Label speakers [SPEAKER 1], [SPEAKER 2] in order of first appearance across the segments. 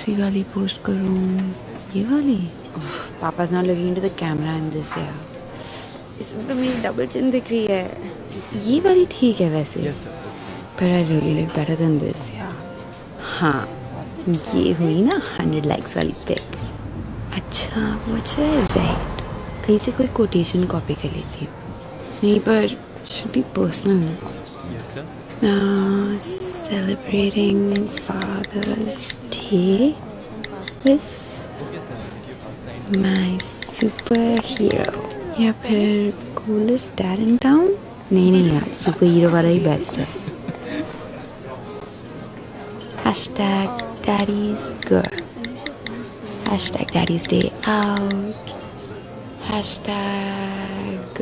[SPEAKER 1] सी वाली पोस्ट करूँ, ये वाली? पापा's not looking into the camera in this यार. इसमें तो मेरी डबल चिन दिख रही है. ये वाली ठीक है वैसे.
[SPEAKER 2] Yes, sir.
[SPEAKER 1] But I really look better than this यार. हाँ, ये हुई ना 100 likes वाली पिक. अच्छा वो अच्छा है राइट. कहीं से कोई कोटेशन कॉपी कर लेती हूँ. नहीं पर should be personal.
[SPEAKER 2] Yes, sir.
[SPEAKER 1] Celebrating Father's Day with my superhero. या फिर coolest dad in town? नहीं यार, superhero वाला ही best है. Hashtag Daddy's Girl. Hashtag Daddy's Day Out. Hashtag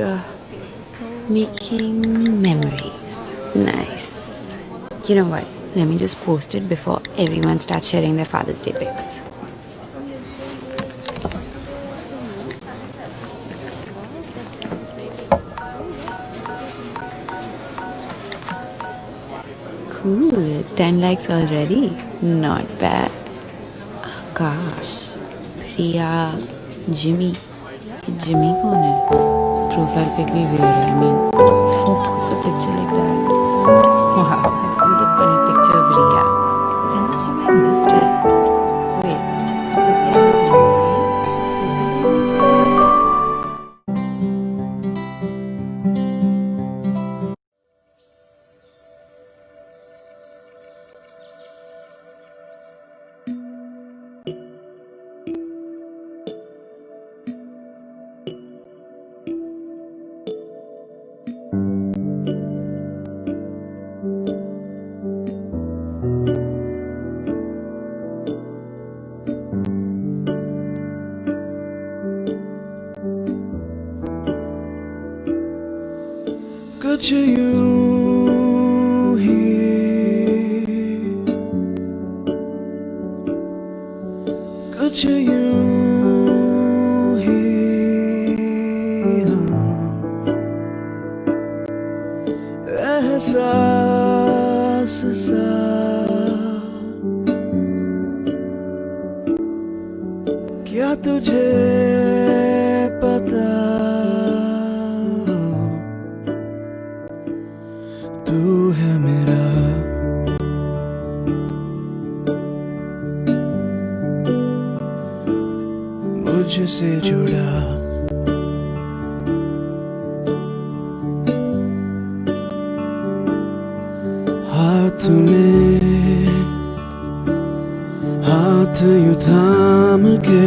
[SPEAKER 1] Making Memories. Nice. You know what? Let me just post it before everyone starts sharing their Father's Day pics. Cool. 10 likes already. Not bad. Akash, Priya, Jimmy. Jimmy कौन है? Profile pic भी weird है. I mean, who posts a picture like that? Wow, this is a funny picture of Riya. When did she buy this dress? Wait, Divya's online?
[SPEAKER 3] कुछ यूं ही कुछ यूं ही हाँ एहसास सा क्या तुझे पता तू है मेरा मुझसे जुड़ा हाथ में हाथ यूं थाम के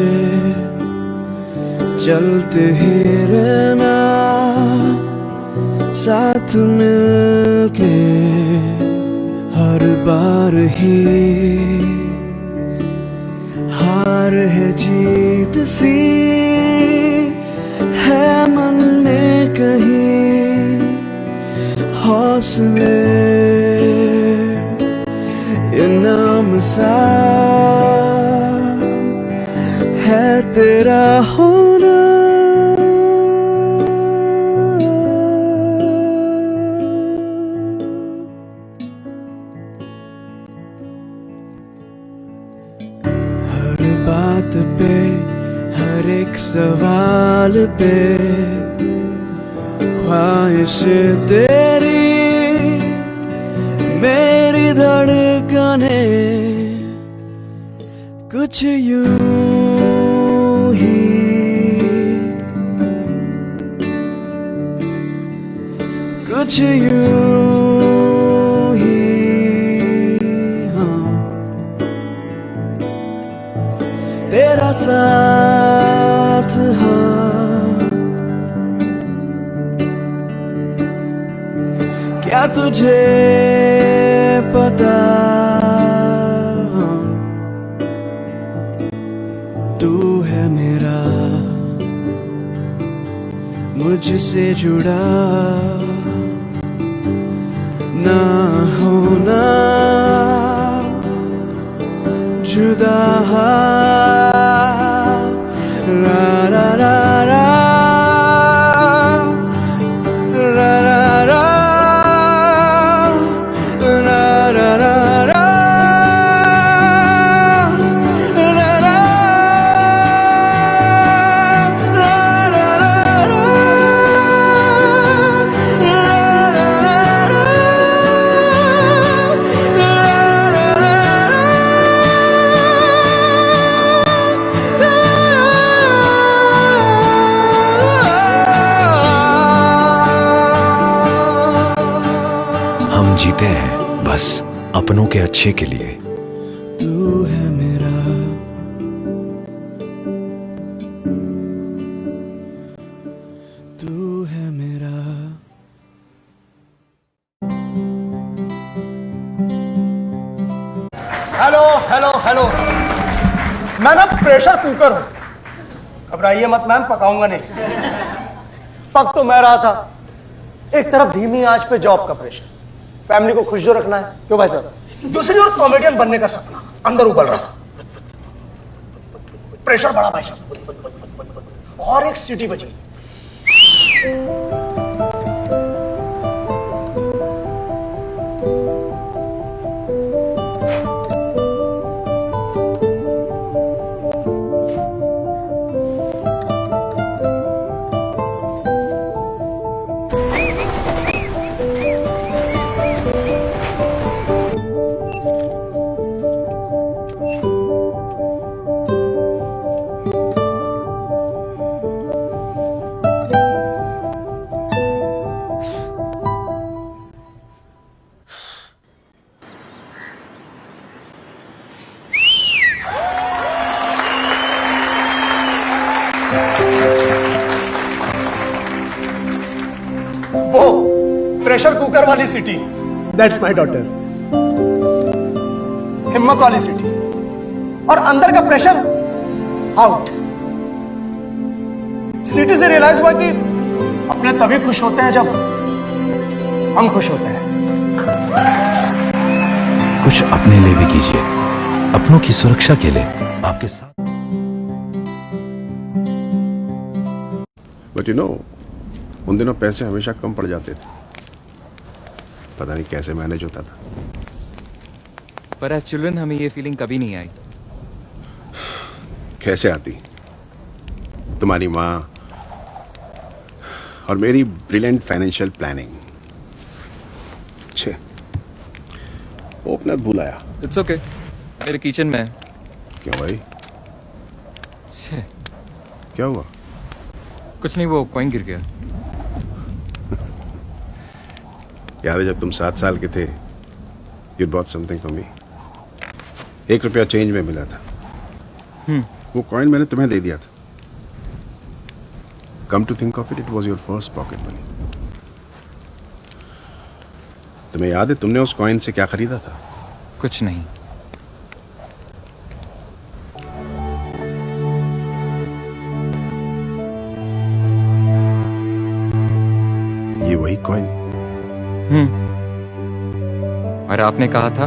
[SPEAKER 3] चलते ही रहना साथ मिलके हर बार ही हार है जीत सी है मन में कहीं हौसले इनाम सा है तेरा होना हर बात पे हर एक सवाल पे ख्वाहिश तेरी मेरी धड़कने कुछ यूं ही कुछ यूं ही हाँ तेरा साथ हाँ क्या तुझे पता तू है मेरा मुझसे जुड़ा ना होना जुदा रा रा रा रा रा रा रा रा रा रा रा
[SPEAKER 2] करते हैं बस अपनों के अच्छे के लिए।
[SPEAKER 3] तू है मेरा, तू है मेरा।
[SPEAKER 4] हेलो हेलो हेलो, मैं ना प्रेशर कुकर हूं। घबराइए मत मैम, पकाऊंगा नहीं। पक तो मैं रहा था। एक तरफ धीमी आंच पे जॉब का प्रेशर, फैमिली को खुश जो रखना है, क्यों भाई साहब, दूसरी ओर कॉमेडियन बनने का सपना अंदर उबल रहा था। प्रेशर बढ़ा भाई साहब, और एक सीटी बजी। वो प्रेशर कुकर वाली सिटी, दैट्स माय डॉटर। हिम्मत वाली सिटी, और अंदर का प्रेशर आउट। सिटी से रियलाइज हुआ कि अपने तभी खुश होते हैं जब हम खुश होते हैं।
[SPEAKER 2] कुछ अपने लिए भी कीजिए, अपनों की सुरक्षा के लिए आपके साथ।
[SPEAKER 5] बट यू नो, उन दिनों पैसे हमेशा कम पड़ जाते थे, पता नहीं कैसे मैनेज होता था।
[SPEAKER 6] पर एज चिल्ड्रन हमें ये फीलिंग कभी नहीं आई।
[SPEAKER 5] कैसे आती? तुम्हारी माँ और मेरी ब्रिलियंट फाइनेंशियल प्लानिंग। छे, ओपनर भूल आया।
[SPEAKER 6] इट्स ओके, मेरे किचन में है।
[SPEAKER 5] क्यों भाई,
[SPEAKER 6] छे,
[SPEAKER 5] क्या हुआ?
[SPEAKER 6] कुछ नहीं, वो कॉइन गिर गया।
[SPEAKER 5] याद है जब तुम 7 साल के थे, you bought something for me. 1 रुपया चेंज में मिला था। वो कॉइन मैंने तुम्हें दे दिया था। Come to think of it, it was your first pocket money. तुम्हें याद है तुमने उस कॉइन से क्या खरीदा था?
[SPEAKER 6] कुछ नहीं।
[SPEAKER 5] ये वही कॉइन?
[SPEAKER 6] और आपने कहा था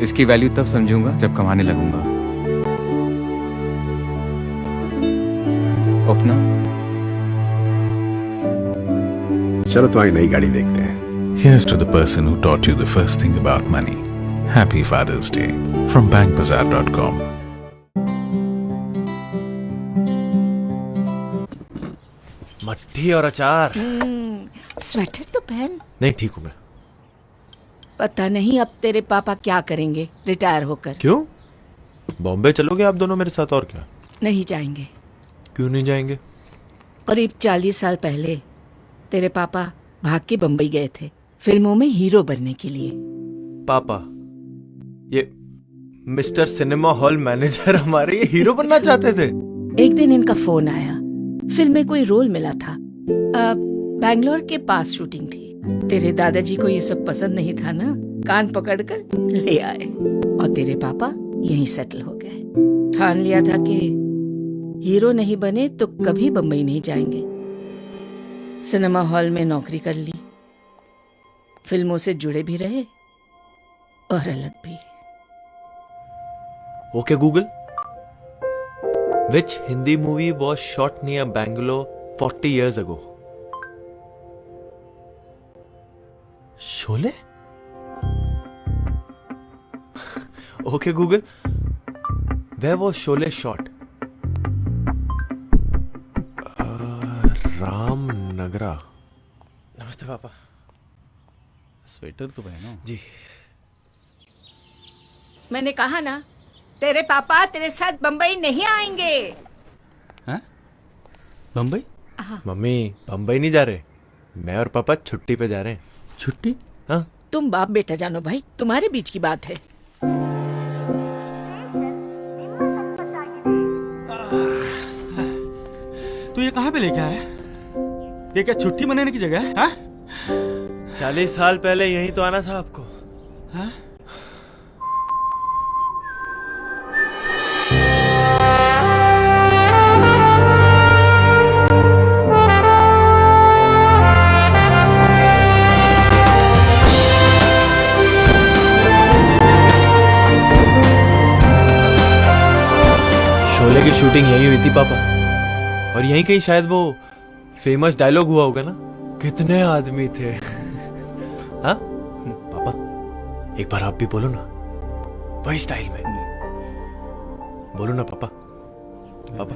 [SPEAKER 6] इसकी वैल्यू तब समझूंगा जब कमाने लगूंगा। अपना
[SPEAKER 5] चलो तुम्हारी नई गाड़ी देखते हैं।
[SPEAKER 7] Here's to the person who taught you the first thing about money. Happy Father's Day from bankbazaar.com.
[SPEAKER 8] मट्ठी और अचार।
[SPEAKER 9] स्वेटर तो पहन।
[SPEAKER 8] नहीं, ठीक हूँ मैं।
[SPEAKER 9] पता नहीं अब तेरे पापा क्या करेंगे रिटायर होकर।
[SPEAKER 8] क्यों? बॉम्बे चलोगे आप दोनों मेरे साथ, और क्या?
[SPEAKER 9] नहीं जाएंगे।
[SPEAKER 8] क्यों नहीं जाएंगे?
[SPEAKER 9] करीब 40 साल पहले तेरे पापा भाग के बम्बई गए थे फिल्मों में हीरो बनने के लिए।
[SPEAKER 8] पापा, ये मिस्टर सिनेमा हॉल मैनेजर हमारे ये हीरो बनना चाहते थे।
[SPEAKER 9] एक दिन इनका फोन आया, फिल्म में कोई रोल मिला था। बैंगलोर के पास शूटिंग थी। तेरे दादाजी को ये सब पसंद नहीं था ना, कान पकड़कर ले आए और तेरे पापा यहीं सेटल हो गए। ठान लिया था कि हीरो नहीं बने तो कभी बम्बई नहीं जाएंगे। सिनेमा हॉल में नौकरी कर ली, फिल्मों से जुड़े भी रहे और अलग भी।
[SPEAKER 8] Okay Google, which Hindi movie was shot near Bangalore 40 years ago? Sholay? Okay Google, where was Sholay shot? Ramanagara. नमस्ते पापा।
[SPEAKER 10] स्वेटर तो पहनो।
[SPEAKER 8] जी।
[SPEAKER 9] मैंने कहा ना, तेरे पापा तेरे साथ बम्बई नहीं आएंगे।
[SPEAKER 10] हैं? बम्बई?
[SPEAKER 8] मम्मी, बम्बई नहीं जा रहे, मैं और पापा छुट्टी पे जा रहे हैं।
[SPEAKER 10] छुट्टी?
[SPEAKER 8] हाँ,
[SPEAKER 9] तुम बाप बेटा जानो भाई, तुम्हारे बीच की बात है।
[SPEAKER 10] तू ये कहाँ पे लेके आया? ये क्या छुट्टी मनाने की जगह है? हाँ?
[SPEAKER 8] 40 साल पहले यहीं तो आना था आपको।
[SPEAKER 10] हाँ?
[SPEAKER 8] शोले की शूटिंग यहीं हुई थी पापा, और यहीं कहीं शायद वो फेमस डायलॉग हुआ होगा ना, कितने आदमी थे। हाँ पापा, एक बार आप भी बोलो ना, वही स्टाइल में बोलो ना पापा। पापा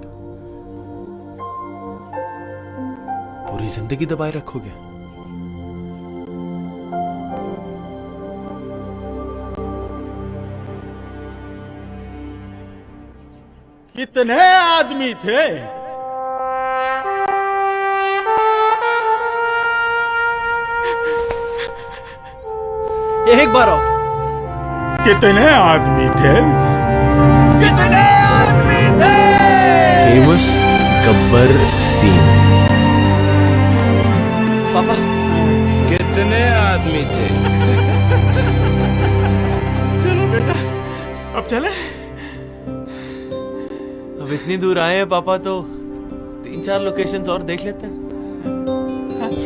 [SPEAKER 8] पूरी जिंदगी दबाए रखोगे?
[SPEAKER 10] कितने आदमी थे?
[SPEAKER 8] एक बार और।
[SPEAKER 10] कितने आदमी थे? कितने आदमी थे?
[SPEAKER 8] Famous Gabbar scene. पापा
[SPEAKER 5] कितने आदमी थे?
[SPEAKER 10] चलो बेटा, अब चले।
[SPEAKER 8] अब इतनी दूर आए हैं पापा, तो 3-4 लोकेशंस और देख लेते हैं।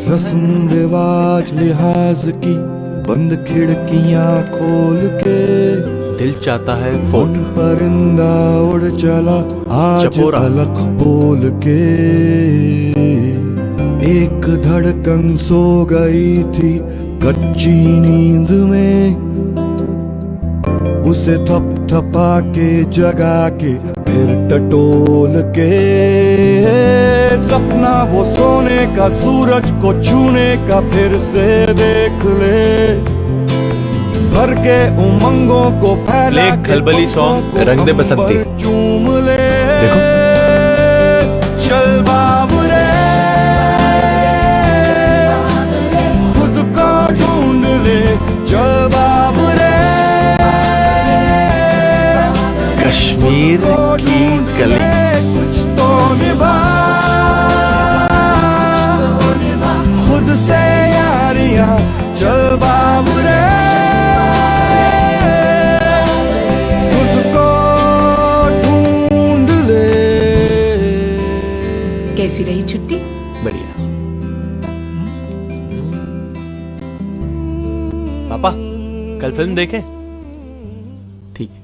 [SPEAKER 3] रस्म रिवाज लिहाज की बंद खिड़कियां खोल के
[SPEAKER 8] दिल चाहता है
[SPEAKER 3] उन
[SPEAKER 8] फोर्ट।
[SPEAKER 3] परिंदा उड़ चला आज
[SPEAKER 8] चपोरा।
[SPEAKER 3] अलग बोल के। एक धड़कन सो गई थी कच्ची नींद में, उसे थपथपा के जगा के फिर टटोल के। सपना वो सोने का, सूरज को छूने का फिर से देख ले। भर के उमंगों को फैला
[SPEAKER 8] प्ले खलबली सॉन्ग रंग दे बसंती।
[SPEAKER 3] चूम ले।
[SPEAKER 8] देखो।
[SPEAKER 3] चल बाबुरे, खुद को ढूंढ ले। चल बाबुरे,
[SPEAKER 8] कश्मीर की गली।
[SPEAKER 3] कुछ तो निभा खुद से यारियां। चल बाबुरे, खुद को ढूंढ ले।
[SPEAKER 9] कैसी रही छुट्टी?
[SPEAKER 8] बढ़िया। पापा कल फिल्म देखें?
[SPEAKER 10] ठीक है।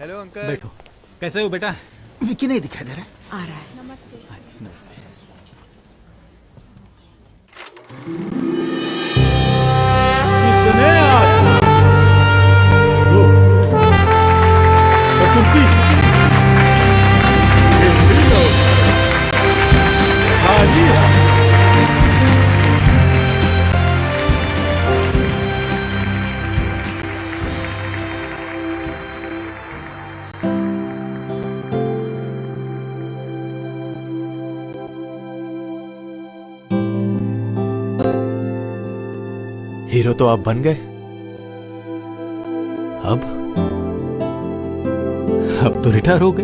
[SPEAKER 8] Hello uncle.
[SPEAKER 10] बैठो। कैसे हो बेटा? विकी नहीं दिखाई दे रहा।
[SPEAKER 9] आ रहा है।
[SPEAKER 10] कितने आदमी? दो। और तुम 3। हाँ जी हाँ।
[SPEAKER 8] हीरो तो आप बन गए, अब
[SPEAKER 10] तो रिटायर हो गए।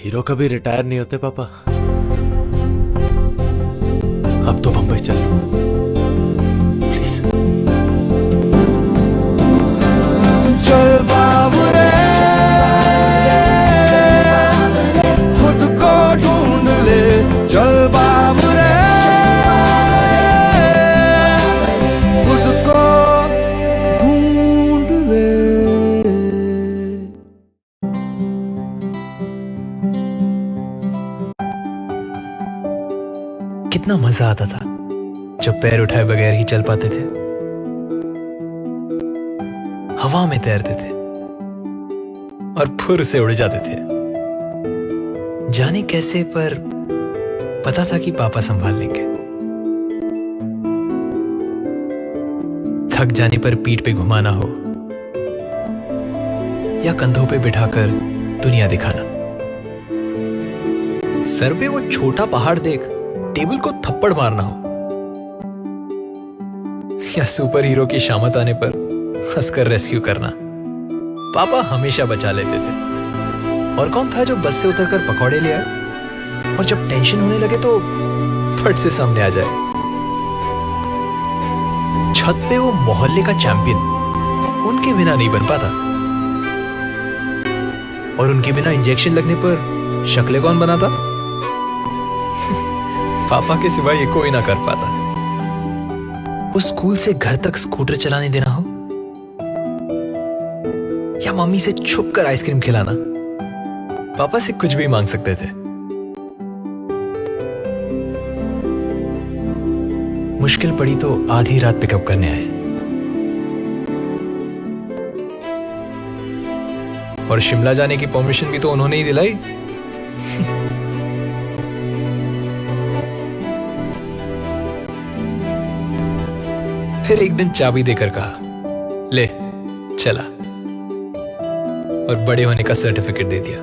[SPEAKER 8] हीरो कभी रिटायर नहीं होते पापा। अब तो बंबई चलो प्लीज।
[SPEAKER 3] चल बाबुरे, खुद को ढूंढ ले। चल बाबुरे, खुद को ढूंढ ले।
[SPEAKER 11] कितना मजा आता था जब पैर उठाए बगैर ही चल पाते थे, हवा में तैरते थे और फुर से उड़ जाते थे। जाने कैसे, पर पता था कि पापा संभाल लेंगे। थक जाने पर पीठ पे घुमाना हो या कंधों पे बिठाकर दुनिया दिखाना। सर पे वो छोटा पहाड़ देख टेबल को थप्पड़ मारना हो या सुपर हीरो की शामत आने पर हंसकर रेस्क्यू करना। पापा हमेशा बचा लेते थे। और कौन था जो बस से उतरकर पकौड़े ले आए और जब टेंशन होने लगे तो फट से सामने आ जाए। छत पे वो मोहल्ले का चैंपियन उनके बिना नहीं बन पाता, और उनके बिना इंजेक्शन लगने पर शक्लें कौन बनाता? पापा के सिवा ये कोई ना कर पाता। वो स्कूल से घर तक स्कूटर चलाने देना हो या मम्मी से छुप कर आइसक्रीम खिलाना, पापा से कुछ भी मांग सकते थे। मुश्किल पड़ी तो आधी रात पिकअप करने आए, और शिमला जाने की परमिशन भी तो उन्होंने ही दिलाई। फिर एक दिन चाबी देकर कहा, ले चला, और बड़े होने का सर्टिफिकेट दे दिया।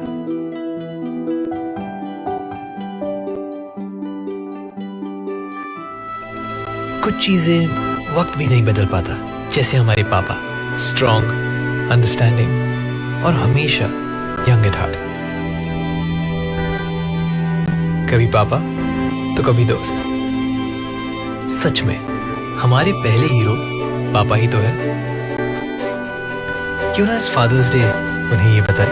[SPEAKER 11] कुछ चीजें वक्त भी नहीं बदल पाता, जैसे हमारे पापा, स्ट्रॉन्ग, अंडरस्टैंडिंग और हमेशा यंग एट हार्ट। कभी पापा तो कभी दोस्त। सच में हमारे पहले हीरो पापा ही तो है। क्यों ना इस फादर्स डे उन्हें ये बताए।